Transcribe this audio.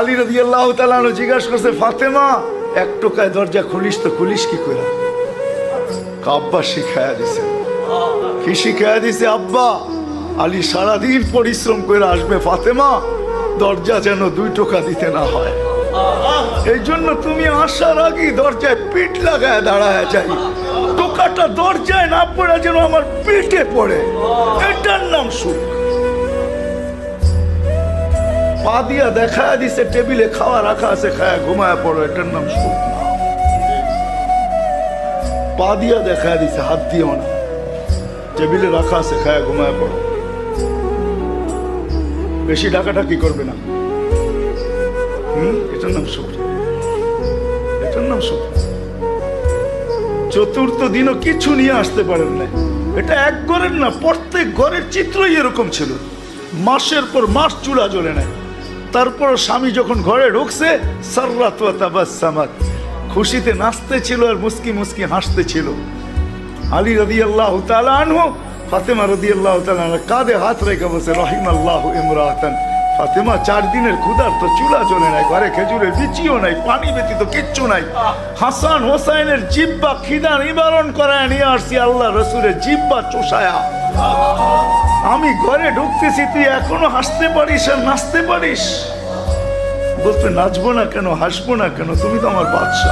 আলী রাদিয়াল্লাহু তাআলা আনহু জিজ্ঞাসা করছে, ফাতেমা এক টোকায় দরজা খুলিস তো খুলিস কি করে? আব্বা শিখায়া দিছে। কি শিখায়া দিছে আব্বা? আলী সারাদিন পরিশ্রম করে আসবে, ফাতেমা দরজা যেন দুই টোকা দিতে না হয়, এই জন্য তুমি আসার আগে দরজায় পিঠ লাগায় দাঁড়ায় যাই, টোকাটা দরজায় না পড়ে যেন আমার পিঠে পড়ে, এটার নাম সুখ। পা দিয়া দেখা দিছে টেবিলে খাওয়া রাখা আছে, খায়া ঘুমায় পড়ো, এটার নাম সুখ না। পা দিয়া দেখা দিছে, হাত দিও না, টেবিলে রাখা আছে, খায়া ঘুমায় পড়ো, বেশি ডাকাডাকি করবে না, এটার নাম সুখ, এটার নাম সুখ। চতুর্থ দিনও কিছু নিয়ে আসতে পারেন না। এটা এক ঘরের না, প্রত্যেক ঘরের চিত্রই এরকম ছিল। মাসের পর মাস চুলা জ্বলে নাই, তারপর স্বামী যখন ঘরে ঢুকছে, সাররাত ওয়া তাবাসসামাত, খুশিতে নাচতে ছিল আর মুস্কি মুস্কি হাসতে ছিল। আলী রাদিয়াল্লাহু তাআলা আনহু ফাতেমা রাদিয়াল্লাহু তাআলা আনহা কাঁধে হাত রেখে বসে, রহিমাল্লাহু ইমরাতান, ফাতেমা 4 দিনের ক্ষুধার তো চুলা জ্বলে নাই, ঘরে খেজুরের বিচিও নাই, পানি ব্যতীত কিচ্ছু নাই, হাসান হোসাইনের জিহ্বা খিদা নিবারণ করায় নিয়ে আসছি আল্লাহ রসুলের জিহ্বা চোষায়া। আমি ঘরে ঢুকতেছি, তুই এখনো হাসতে পারিস আর নাচতে পারিস? বলতে নাচবো না কেন, হাসবো না কেন, তুমি তো আমার বাদশা।